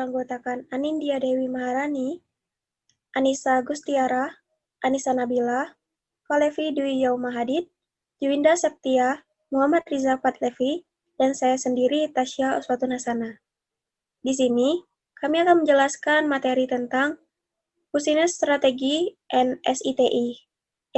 beranggotakan Anindya Dewi Maharani, Anissa Gustiara, Anissa Nabila, Falevi Dwi Yaumahadid, Juwinda Septia, Muhammad Riza Patlevi, dan saya sendiri Tasya Uswatun Hasana. Di sini, kami akan menjelaskan materi tentang Business Strategi and SITI,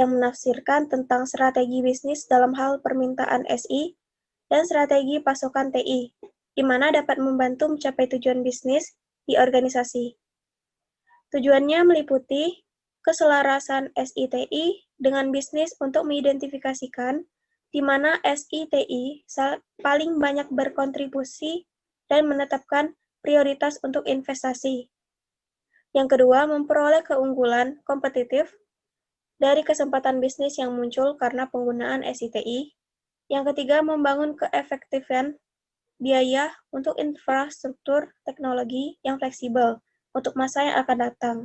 yang menafsirkan tentang strategi bisnis dalam hal permintaan SI dan strategi pasokan TI, di mana dapat membantu mencapai tujuan bisnis di organisasi. Tujuannya meliputi keselarasan SITI dengan bisnis untuk mengidentifikasikan di mana SITI paling banyak berkontribusi dan menetapkan prioritas untuk investasi. Yang kedua, memperoleh keunggulan kompetitif dari kesempatan bisnis yang muncul karena penggunaan SITI. Yang ketiga, membangun keefektifan biaya untuk infrastruktur teknologi yang fleksibel untuk masa yang akan datang.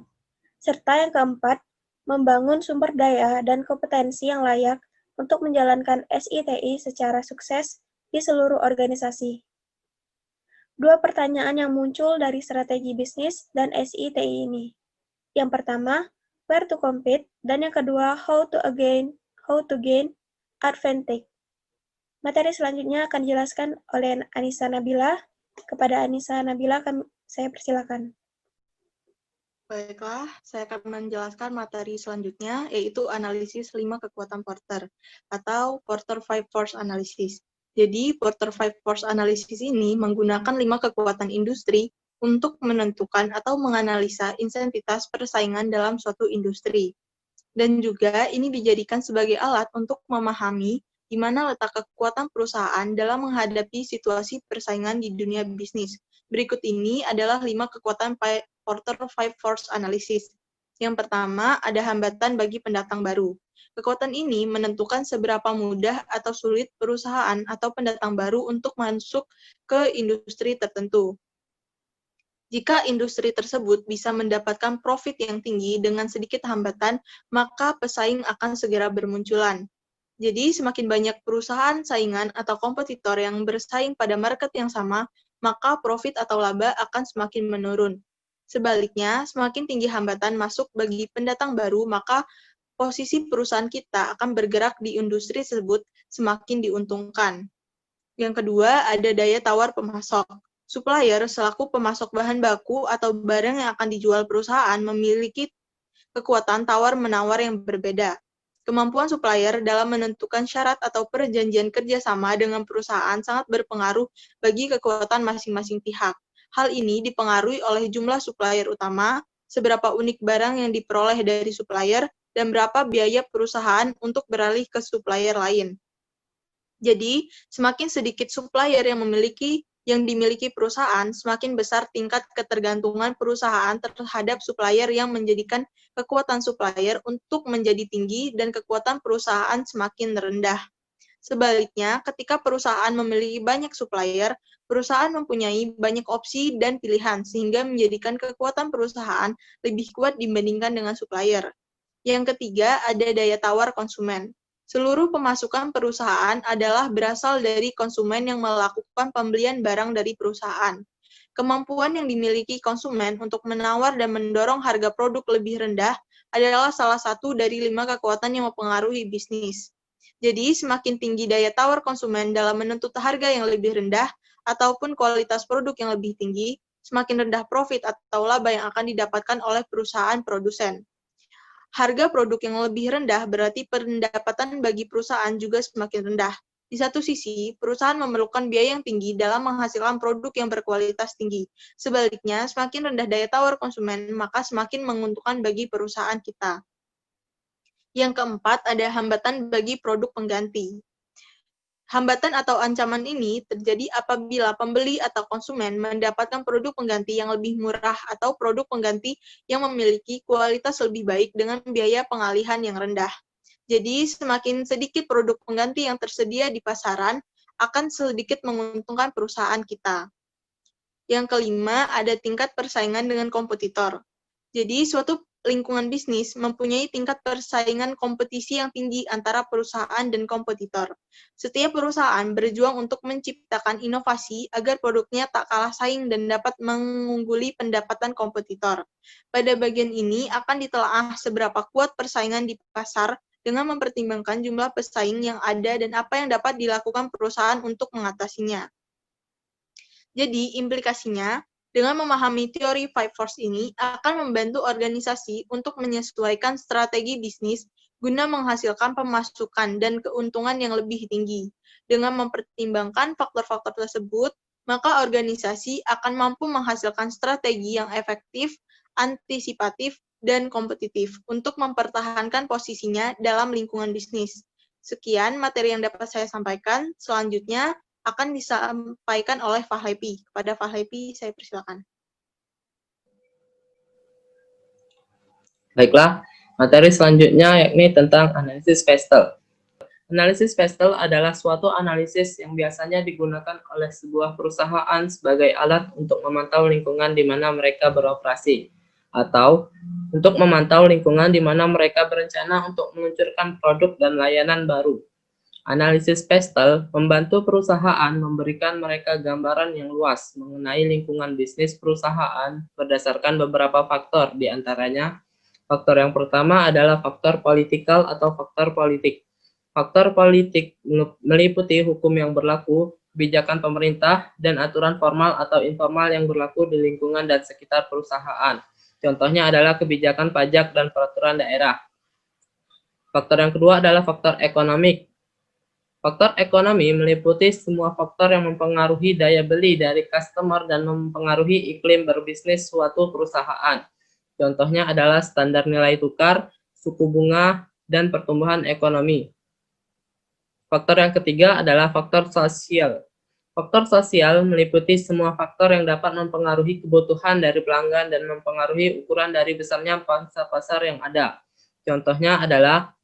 Serta yang keempat, membangun sumber daya dan kompetensi yang layak untuk menjalankan SITI secara sukses di seluruh organisasi. Dua pertanyaan yang muncul dari strategi bisnis dan SITI ini. Yang pertama, where to compete, dan yang kedua, how to gain advantage. Materi selanjutnya akan dijelaskan oleh Anissa Nabila. Kepada Anissa Nabila, saya persilakan. Baiklah, saya akan menjelaskan materi selanjutnya, yaitu analisis 5 kekuatan Porter, atau Porter 5 Force Analysis. Jadi, Porter 5 Force Analysis ini menggunakan 5 kekuatan industri untuk menentukan atau menganalisa intensitas persaingan dalam suatu industri. Dan juga ini dijadikan sebagai alat untuk memahami di mana letak kekuatan perusahaan dalam menghadapi situasi persaingan di dunia bisnis. Berikut ini adalah 5 kekuatan Porter 5 Force Analysis. Yang pertama, ada hambatan bagi pendatang baru. Kekuatan ini menentukan seberapa mudah atau sulit perusahaan atau pendatang baru untuk masuk ke industri tertentu. Jika industri tersebut bisa mendapatkan profit yang tinggi dengan sedikit hambatan, maka pesaing akan segera bermunculan. Jadi, semakin banyak perusahaan saingan atau kompetitor yang bersaing pada market yang sama, maka profit atau laba akan semakin menurun. Sebaliknya, semakin tinggi hambatan masuk bagi pendatang baru, maka posisi perusahaan kita akan bergerak di industri tersebut semakin diuntungkan. Yang kedua, ada daya tawar pemasok. Supplier selaku pemasok bahan baku atau barang yang akan dijual perusahaan memiliki kekuatan tawar-menawar yang berbeda. Kemampuan supplier dalam menentukan syarat atau perjanjian kerjasama dengan perusahaan sangat berpengaruh bagi kekuatan masing-masing pihak. Hal ini dipengaruhi oleh jumlah supplier utama, seberapa unik barang yang diperoleh dari supplier, dan berapa biaya perusahaan untuk beralih ke supplier lain. Jadi, semakin sedikit supplier yang dimiliki perusahaan, semakin besar tingkat ketergantungan perusahaan terhadap supplier yang menjadikan kekuatan supplier untuk menjadi tinggi dan kekuatan perusahaan semakin rendah. Sebaliknya, ketika perusahaan memiliki banyak supplier, perusahaan mempunyai banyak opsi dan pilihan, sehingga menjadikan kekuatan perusahaan lebih kuat dibandingkan dengan supplier. Yang ketiga, ada daya tawar konsumen. Seluruh pemasukan perusahaan adalah berasal dari konsumen yang melakukan pembelian barang dari perusahaan. Kemampuan yang dimiliki konsumen untuk menawar dan mendorong harga produk lebih rendah adalah salah satu dari 5 kekuatan yang mempengaruhi bisnis. Jadi, semakin tinggi daya tawar konsumen dalam menuntut harga yang lebih rendah ataupun kualitas produk yang lebih tinggi, semakin rendah profit atau laba yang akan didapatkan oleh perusahaan produsen. Harga produk yang lebih rendah berarti pendapatan bagi perusahaan juga semakin rendah. Di satu sisi, perusahaan memerlukan biaya yang tinggi dalam menghasilkan produk yang berkualitas tinggi. Sebaliknya, semakin rendah daya tawar konsumen, maka semakin menguntungkan bagi perusahaan kita. Yang keempat, ada hambatan bagi produk pengganti. Hambatan atau ancaman ini terjadi apabila pembeli atau konsumen mendapatkan produk pengganti yang lebih murah atau produk pengganti yang memiliki kualitas lebih baik dengan biaya pengalihan yang rendah. Jadi, semakin sedikit produk pengganti yang tersedia di pasaran, akan sedikit menguntungkan perusahaan kita. Yang kelima, ada tingkat persaingan dengan kompetitor. Jadi, suatu lingkungan bisnis mempunyai tingkat persaingan kompetisi yang tinggi antara perusahaan dan kompetitor. Setiap perusahaan berjuang untuk menciptakan inovasi agar produknya tak kalah saing dan dapat mengungguli pendapatan kompetitor. Pada bagian ini akan ditelaah seberapa kuat persaingan di pasar dengan mempertimbangkan jumlah pesaing yang ada dan apa yang dapat dilakukan perusahaan untuk mengatasinya. Jadi, implikasinya, dengan memahami teori Five Force ini akan membantu organisasi untuk menyesuaikan strategi bisnis guna menghasilkan pemasukan dan keuntungan yang lebih tinggi. Dengan mempertimbangkan faktor-faktor tersebut, maka organisasi akan mampu menghasilkan strategi yang efektif, antisipatif, dan kompetitif untuk mempertahankan posisinya dalam lingkungan bisnis. Sekian materi yang dapat saya sampaikan. Selanjutnya, akan disampaikan oleh Fahlepi. Kepada Fahlepi, saya persilakan. Baiklah, materi selanjutnya yakni tentang analisis Pestel. Analisis Pestel adalah suatu analisis yang biasanya digunakan oleh sebuah perusahaan sebagai alat untuk memantau lingkungan di mana mereka beroperasi, atau untuk memantau lingkungan di mana mereka berencana untuk meluncurkan produk dan layanan baru. Analisis Pestel membantu perusahaan memberikan mereka gambaran yang luas mengenai lingkungan bisnis perusahaan berdasarkan beberapa faktor, di antaranya faktor yang pertama adalah faktor politikal atau faktor politik. Faktor politik meliputi hukum yang berlaku, kebijakan pemerintah, dan aturan formal atau informal yang berlaku di lingkungan dan sekitar perusahaan. Contohnya adalah kebijakan pajak dan peraturan daerah. Faktor yang kedua adalah faktor ekonomi. Faktor ekonomi meliputi semua faktor yang mempengaruhi daya beli dari customer dan mempengaruhi iklim berbisnis suatu perusahaan. Contohnya adalah standar nilai tukar, suku bunga, dan pertumbuhan ekonomi. Faktor yang ketiga adalah faktor sosial. Faktor sosial meliputi semua faktor yang dapat mempengaruhi kebutuhan dari pelanggan dan mempengaruhi ukuran dari besarnya pangsa pasar yang ada. Contohnya adalah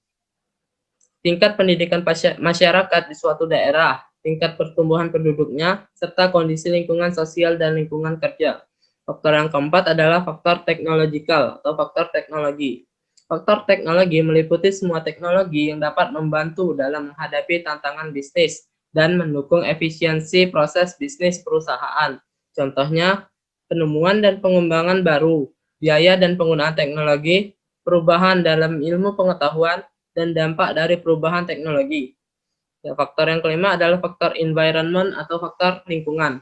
tingkat pendidikan masyarakat di suatu daerah, tingkat pertumbuhan penduduknya, serta kondisi lingkungan sosial dan lingkungan kerja. Faktor yang keempat adalah faktor teknologikal atau faktor teknologi. Faktor teknologi meliputi semua teknologi yang dapat membantu dalam menghadapi tantangan bisnis dan mendukung efisiensi proses bisnis perusahaan. Contohnya, penemuan dan pengembangan baru, biaya dan penggunaan teknologi, perubahan dalam ilmu pengetahuan, dan dampak dari perubahan teknologi. Faktor yang kelima adalah faktor environment atau faktor lingkungan.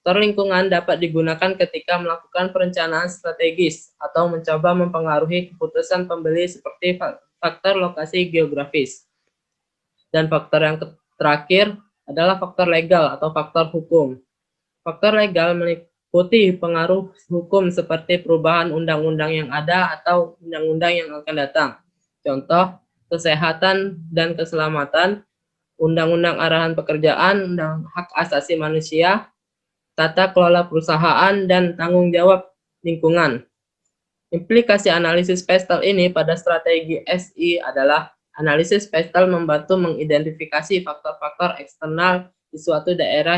Faktor lingkungan dapat digunakan ketika melakukan perencanaan strategis atau mencoba mempengaruhi keputusan pembeli seperti faktor lokasi geografis. Dan faktor yang terakhir adalah faktor legal atau faktor hukum. Faktor legal meliputi pengaruh hukum seperti perubahan undang-undang yang ada atau undang-undang yang akan datang. Contoh, kesehatan dan keselamatan, undang-undang arahan pekerjaan, undang hak asasi manusia, tata kelola perusahaan, dan tanggung jawab lingkungan. Implikasi analisis Pestel ini pada strategi SI adalah analisis Pestel membantu mengidentifikasi faktor-faktor eksternal di suatu daerah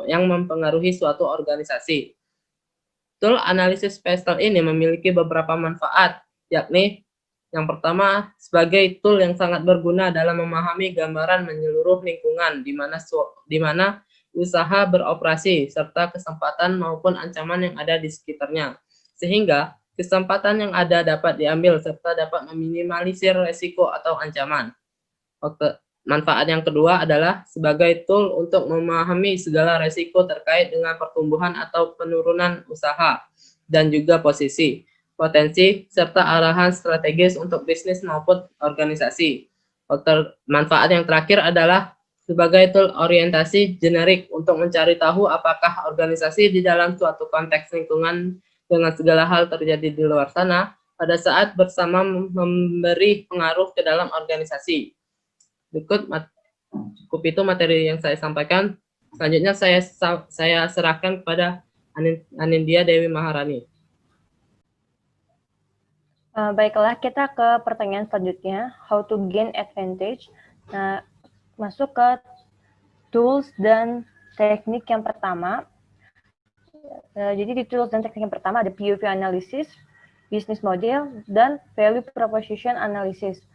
yang mempengaruhi suatu organisasi. Tool analisis Pestel ini memiliki beberapa manfaat, yakni yang pertama, sebagai tool yang sangat berguna dalam memahami gambaran menyeluruh lingkungan di mana usaha beroperasi, serta kesempatan maupun ancaman yang ada di sekitarnya. Sehingga, kesempatan yang ada dapat diambil serta dapat meminimalisir resiko atau ancaman. Manfaat yang kedua adalah sebagai tool untuk memahami segala resiko terkait dengan pertumbuhan atau penurunan usaha, dan juga posisi, potensi, serta arahan strategis untuk bisnis maupun organisasi. Manfaat yang terakhir adalah sebagai tool orientasi generik untuk mencari tahu apakah organisasi di dalam suatu konteks lingkungan dengan segala hal terjadi di luar sana pada saat bersama memberi pengaruh ke dalam organisasi. Cukup itu materi yang saya sampaikan. Selanjutnya saya serahkan kepada Anindya Dewi Maharani. Baiklah, kita ke pertanyaan selanjutnya, how to gain advantage. Nah, masuk ke tools dan teknik yang pertama. Jadi di tools dan teknik yang pertama ada POV analysis. business model, dan value proposition analysis.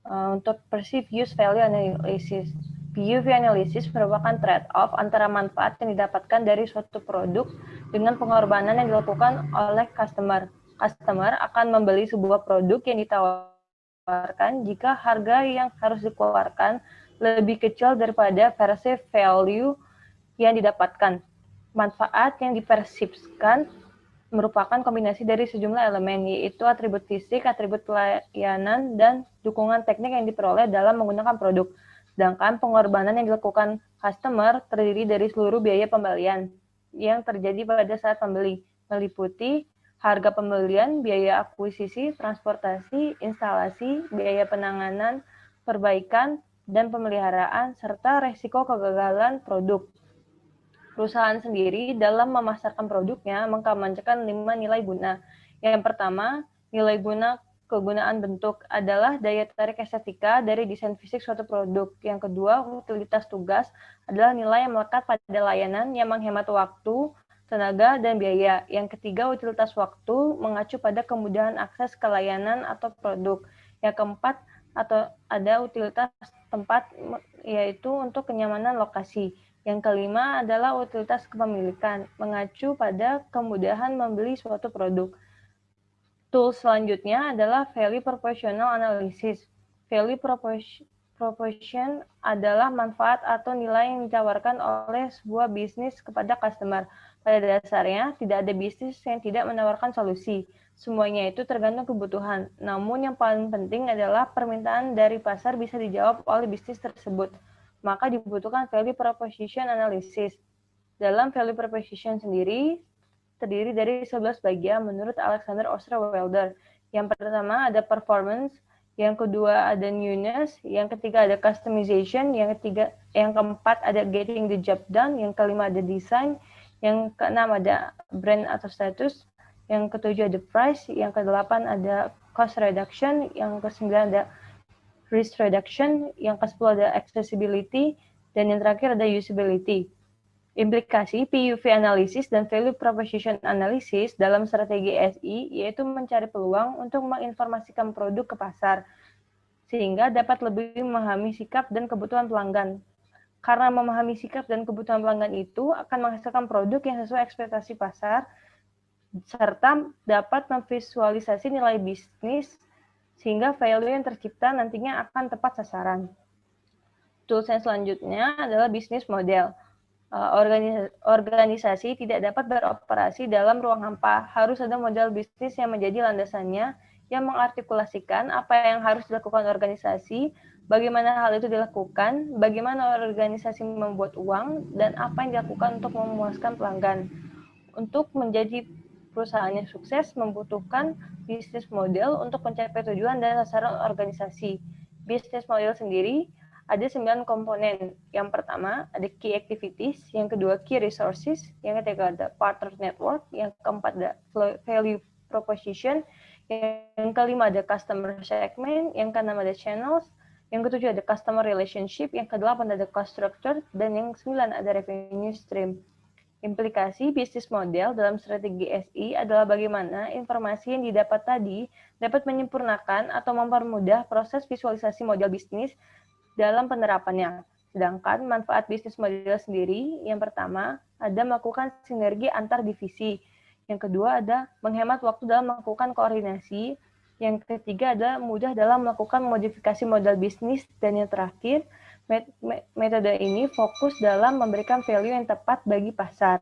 Untuk perceived use value analysis. PUV analysis merupakan trade-off antara manfaat yang didapatkan dari suatu produk dengan pengorbanan yang dilakukan oleh customer. Customer akan membeli sebuah produk yang ditawarkan jika harga yang harus dikeluarkan lebih kecil daripada perceived value yang didapatkan. Manfaat yang dipersepsikan merupakan kombinasi dari sejumlah elemen, yaitu atribut fisik, atribut pelayanan, dan dukungan teknik yang diperoleh dalam menggunakan produk. Sedangkan pengorbanan yang dilakukan customer terdiri dari seluruh biaya pembelian yang terjadi pada saat membeli, meliputi harga pembelian, biaya akuisisi, transportasi, instalasi, biaya penanganan, perbaikan, dan pemeliharaan, serta resiko kegagalan produk. Perusahaan sendiri dalam memasarkan produknya mengkampanyekan 5 nilai guna. Yang pertama, nilai guna kegunaan bentuk adalah daya tarik estetika dari desain fisik suatu produk. Yang kedua, utilitas tugas adalah nilai yang melekat pada layanan yang menghemat waktu, tenaga, dan biaya. Yang ketiga, utilitas waktu mengacu pada kemudahan akses ke layanan atau produk. Yang keempat, atau ada utilitas tempat, yaitu untuk kenyamanan lokasi. Yang kelima adalah utilitas kepemilikan, mengacu pada kemudahan membeli suatu produk. Tools selanjutnya adalah value propositional analysis. Value proposition adalah manfaat atau nilai yang ditawarkan oleh sebuah bisnis kepada customer. Pada dasarnya, tidak ada bisnis yang tidak menawarkan solusi. Semuanya itu tergantung kebutuhan. Namun yang paling penting adalah permintaan dari pasar bisa dijawab oleh bisnis tersebut. Maka dibutuhkan value proposition analysis. Dalam value proposition sendiri, terdiri dari 11 bagian menurut Alexander Osterwelder. Yang pertama ada performance, yang kedua ada newness, yang ketiga ada customization, yang keempat ada getting the job done, yang kelima ada design, yang keenam ada brand atau status, yang ketujuh ada price, yang kedelapan ada cost reduction, yang kesembilan ada risk reduction, yang ke-10 ada accessibility, dan yang terakhir ada usability. Implikasi PUV analysis dan value proposition analysis dalam strategi SI yaitu mencari peluang untuk menginformasikan produk ke pasar, sehingga dapat lebih memahami sikap dan kebutuhan pelanggan. Karena memahami sikap dan kebutuhan pelanggan itu akan menghasilkan produk yang sesuai ekspektasi pasar, serta dapat memvisualisasi nilai bisnis sehingga value yang tercipta nantinya akan tepat sasaran. Tools yang selanjutnya adalah bisnis model. Organisasi tidak dapat beroperasi dalam ruang hampa. Harus ada model bisnis yang menjadi landasannya, yang mengartikulasikan apa yang harus dilakukan organisasi, bagaimana hal itu dilakukan, bagaimana organisasi membuat uang, dan apa yang dilakukan untuk memuaskan pelanggan. Untuk menjadi perusahaan yang sukses membutuhkan bisnis model untuk mencapai tujuan dan sasaran organisasi. Bisnis model sendiri ada 9 komponen. Yang pertama ada key activities, yang kedua key resources, yang ketiga ada partner network, yang keempat ada value proposition, yang kelima ada customer segment, yang keenam ada channels, yang ketujuh ada customer relationship, yang kedelapan ada cost structure, dan yang sembilan ada revenue stream. Implikasi bisnis model dalam strategi SI adalah bagaimana informasi yang didapat tadi dapat menyempurnakan atau mempermudah proses visualisasi model bisnis dalam penerapannya. Sedangkan manfaat bisnis model sendiri, yang pertama ada melakukan sinergi antar divisi, yang kedua ada menghemat waktu dalam melakukan koordinasi, yang ketiga ada mudah dalam melakukan modifikasi model bisnis, dan yang terakhir metode ini fokus dalam memberikan value yang tepat bagi pasar.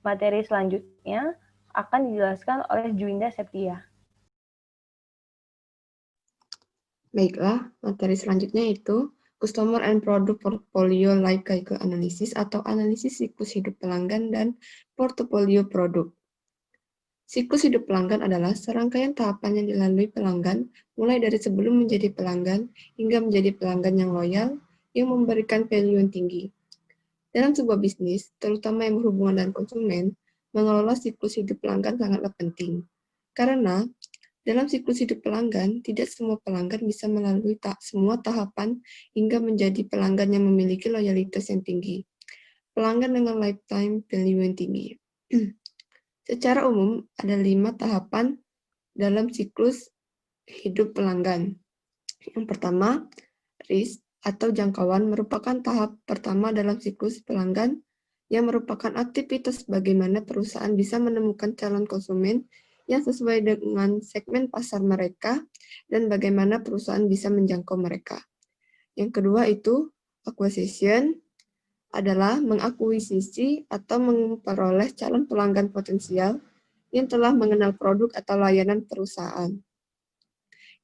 Materi selanjutnya akan dijelaskan oleh Juwinda Septia. Baiklah, materi selanjutnya itu Customer and Product Portfolio Life Cycle Analysis atau analisis siklus hidup pelanggan dan portofolio produk. Siklus hidup pelanggan adalah serangkaian tahapan yang dilalui pelanggan, mulai dari sebelum menjadi pelanggan hingga menjadi pelanggan yang loyal, yang memberikan value yang tinggi. Dalam sebuah bisnis, terutama yang berhubungan dengan konsumen, mengelola siklus hidup pelanggan sangatlah penting. Karena dalam siklus hidup pelanggan, tidak semua pelanggan bisa melalui semua tahapan hingga menjadi pelanggan yang memiliki loyalitas yang tinggi. Pelanggan dengan lifetime value yang tinggi. Secara umum, ada 5 tahapan dalam siklus hidup pelanggan. Yang pertama, risk atau jangkauan merupakan tahap pertama dalam siklus pelanggan yang merupakan aktivitas bagaimana perusahaan bisa menemukan calon konsumen yang sesuai dengan segmen pasar mereka dan bagaimana perusahaan bisa menjangkau mereka. Yang kedua itu acquisition adalah mengakuisisi atau memperoleh calon pelanggan potensial yang telah mengenal produk atau layanan perusahaan.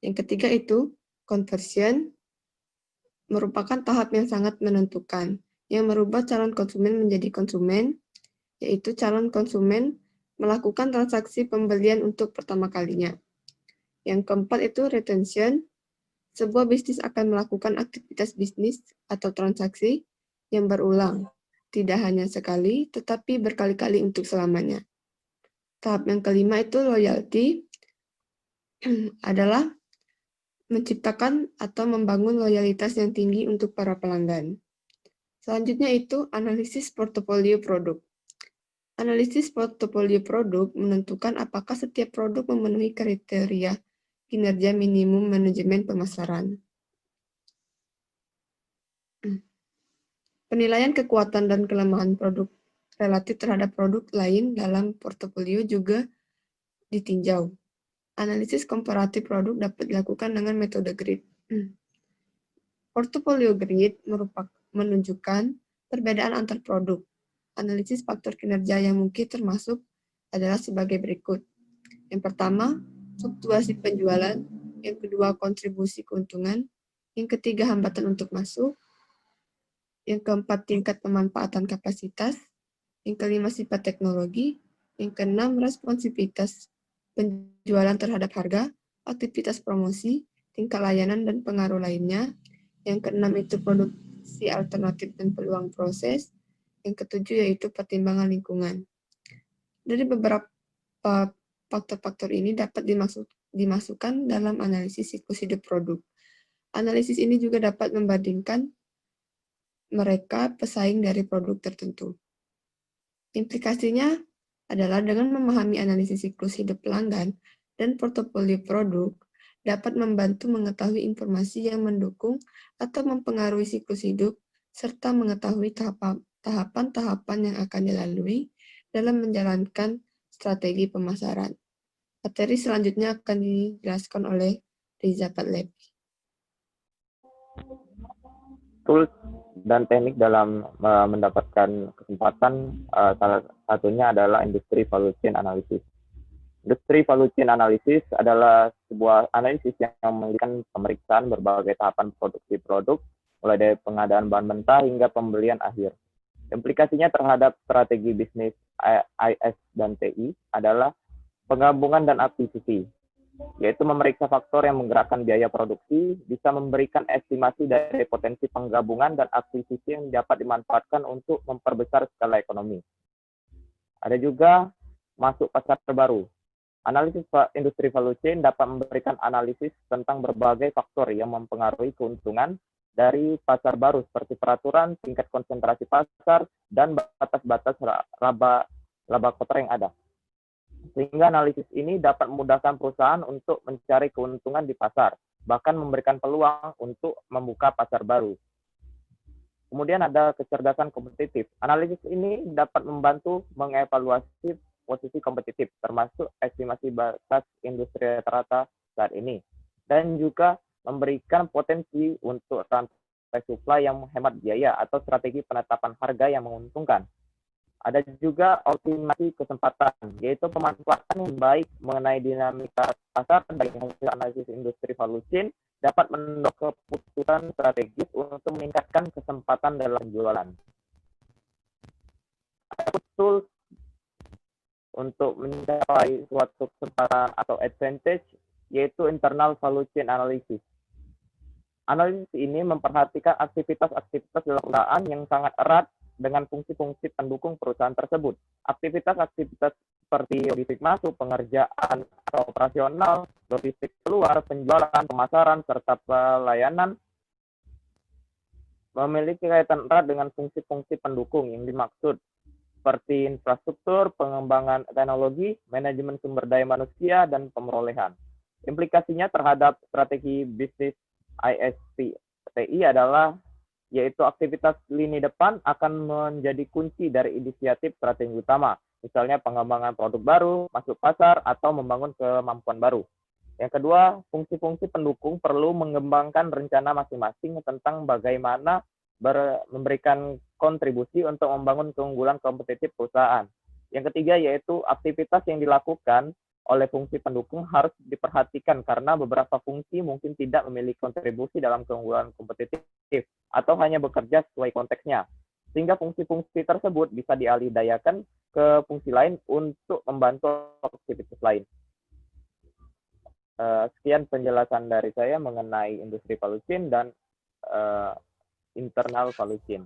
Yang ketiga itu conversion merupakan tahap yang sangat menentukan, yang merubah calon konsumen menjadi konsumen, yaitu calon konsumen melakukan transaksi pembelian untuk pertama kalinya. Yang keempat itu retention, sebuah bisnis akan melakukan aktivitas bisnis atau transaksi yang berulang, tidak hanya sekali, tetapi berkali-kali untuk selamanya. Tahap yang kelima itu loyalty, adalah menciptakan atau membangun loyalitas yang tinggi untuk para pelanggan. Selanjutnya itu analisis portofolio produk. Analisis portofolio produk menentukan apakah setiap produk memenuhi kriteria kinerja minimum manajemen pemasaran. Penilaian kekuatan dan kelemahan produk relatif terhadap produk lain dalam portofolio juga ditinjau. Analisis komparatif produk dapat dilakukan dengan metode grid. Portofolio grid menunjukkan perbedaan antar produk. Analisis faktor kinerja yang mungkin termasuk adalah sebagai berikut. Yang pertama, fluktuasi penjualan. Yang kedua, kontribusi keuntungan. Yang ketiga, hambatan untuk masuk. Yang keempat, tingkat pemanfaatan kapasitas. Yang kelima, sifat teknologi. Yang keenam, responsivitas penjualan terhadap harga, aktivitas promosi, tingkat layanan, dan pengaruh lainnya. Yang keenam itu produksi alternatif dan peluang proses. Yang ketujuh yaitu pertimbangan lingkungan. Dari beberapa faktor-faktor ini dapat dimasukkan dalam analisis siklus hidup produk. Analisis ini juga dapat membandingkan mereka pesaing dari produk tertentu. Implikasinya adalah dengan memahami analisis siklus hidup pelanggan dan portofolio produk, dapat membantu mengetahui informasi yang mendukung atau mempengaruhi siklus hidup, serta mengetahui tahapan-tahapan yang akan dilalui dalam menjalankan strategi pemasaran. Materi selanjutnya akan dijelaskan oleh Riza Patlevi. Tools dan teknik dalam mendapatkan kesempatan, salah satunya adalah Industry Value Chain Analysis. Industry Value Chain Analysis adalah sebuah analisis yang memberikan pemeriksaan berbagai tahapan produksi produk, mulai dari pengadaan bahan mentah hingga pembelian akhir. Implikasinya terhadap strategi bisnis IS dan TI adalah penggabungan dan akuisisi, yaitu memeriksa faktor yang menggerakkan biaya produksi, bisa memberikan estimasi dari potensi penggabungan dan akuisisi yang dapat dimanfaatkan untuk memperbesar skala ekonomi. Ada juga masuk pasar baru. Analisis industri value chain dapat memberikan analisis tentang berbagai faktor yang mempengaruhi keuntungan dari pasar baru seperti peraturan, tingkat konsentrasi pasar, dan batas-batas laba kotor yang ada. Sehingga analisis ini dapat memudahkan perusahaan untuk mencari keuntungan di pasar, bahkan memberikan peluang untuk membuka pasar baru. Kemudian ada kecerdasan kompetitif. Analisis ini dapat membantu mengevaluasi posisi kompetitif, termasuk estimasi batas industri rata-rata saat ini, dan juga memberikan potensi untuk rantai supply yang menghemat biaya atau strategi penetapan harga yang menguntungkan. Ada juga optimasi kesempatan, yaitu pemanfaatan yang baik mengenai dinamika pasar dari hasil analisis industri value chain dapat mendorong keputusan strategis untuk meningkatkan kesempatan dalam penjualan. Ada tools untuk mencapai suatu kesempatan atau advantage, yaitu internal value chain analysis. Analisis ini memperhatikan aktivitas-aktivitas dalam perusahaan yang sangat erat dengan fungsi-fungsi pendukung perusahaan tersebut. Aktivitas-aktivitas seperti logistik masuk, pengerjaan atau operasional, logistik keluar, penjualan, pemasaran, serta pelayanan memiliki kaitan erat dengan fungsi-fungsi pendukung yang dimaksud. seperti infrastruktur, pengembangan teknologi, manajemen sumber daya manusia, dan pemerolehan. Implikasinya terhadap strategi bisnis ISTI adalah yaitu aktivitas lini depan akan menjadi kunci dari inisiatif strategi utama, misalnya pengembangan produk baru, masuk pasar, atau membangun kemampuan baru. Yang kedua, fungsi-fungsi pendukung perlu mengembangkan rencana masing-masing tentang bagaimana memberikan kontribusi untuk membangun keunggulan kompetitif perusahaan. Yang ketiga, yaitu aktivitas yang dilakukan oleh fungsi pendukung harus diperhatikan karena beberapa fungsi mungkin tidak memiliki kontribusi dalam keunggulan kompetitif atau hanya bekerja sesuai konteksnya. Sehingga fungsi-fungsi tersebut bisa dialihdayakan ke fungsi lain untuk membantu aktivitas lain. Sekian penjelasan dari saya mengenai industri value chain dan internal value chain.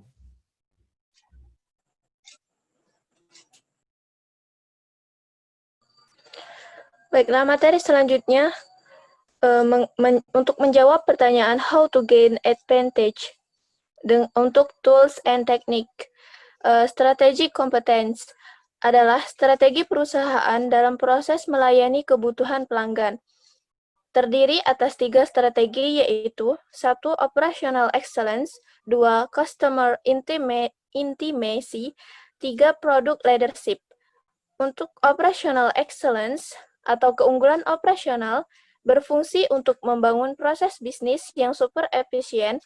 Baiklah, materi selanjutnya untuk menjawab pertanyaan how to gain advantage untuk tools and technique. Strategi competence adalah strategi perusahaan dalam proses melayani kebutuhan pelanggan. Terdiri atas 3 strategi, yaitu 1. Operational excellence, 2. Customer intimacy, 3. Product leadership. Untuk operational excellence atau keunggulan operasional berfungsi untuk membangun proses bisnis yang super efisien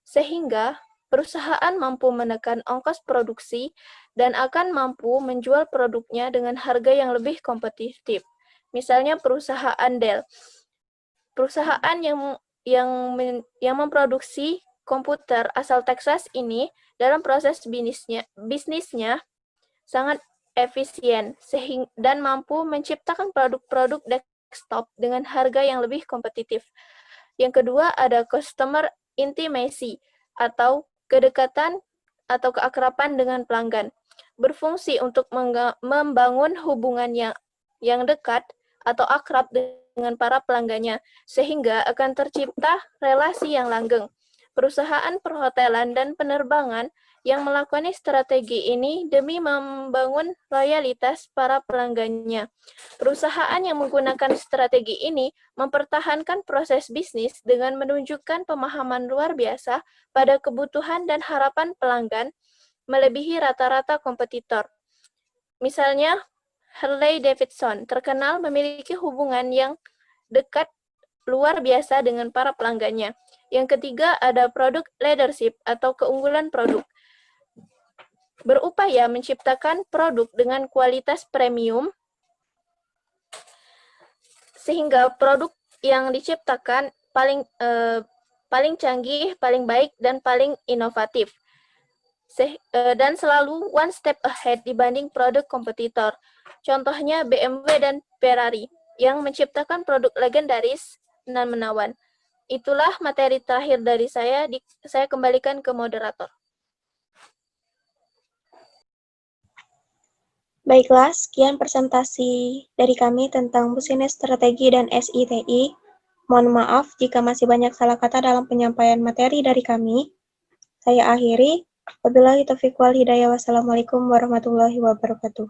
sehingga perusahaan mampu menekan ongkos produksi dan akan mampu menjual produknya dengan harga yang lebih kompetitif. Misalnya perusahaan Dell. Perusahaan yang memproduksi komputer asal Texas ini dalam proses bisnisnya sangat efisien dan mampu menciptakan produk-produk desktop dengan harga yang lebih kompetitif. Yang kedua ada customer intimacy atau kedekatan atau keakraban dengan pelanggan. Berfungsi untuk membangun hubungan yang dekat atau akrab dengan para pelanggannya, sehingga akan tercipta relasi yang langgeng. Perusahaan perhotelan dan penerbangan yang melakukan strategi ini demi membangun loyalitas para pelanggannya. Perusahaan yang menggunakan strategi ini mempertahankan proses bisnis dengan menunjukkan pemahaman luar biasa pada kebutuhan dan harapan pelanggan melebihi rata-rata kompetitor. Misalnya, Harley Davidson terkenal memiliki hubungan yang dekat luar biasa dengan para pelanggannya. Yang ketiga ada product leadership atau keunggulan produk. Berupaya menciptakan produk dengan kualitas premium sehingga produk yang diciptakan paling canggih, paling baik, dan paling inovatif. Dan selalu one step ahead dibanding produk kompetitor. Contohnya BMW dan Ferrari yang menciptakan produk legendaris dan menawan. Itulah materi terakhir dari saya. Saya kembalikan ke moderator. Baiklah, sekian presentasi dari kami tentang Bisnis Strategi dan SITI. Mohon maaf jika masih banyak salah kata dalam penyampaian materi dari kami. Saya akhiri. Wabillahi taufiq wal hidayah. Wassalamualaikum warahmatullahi wabarakatuh.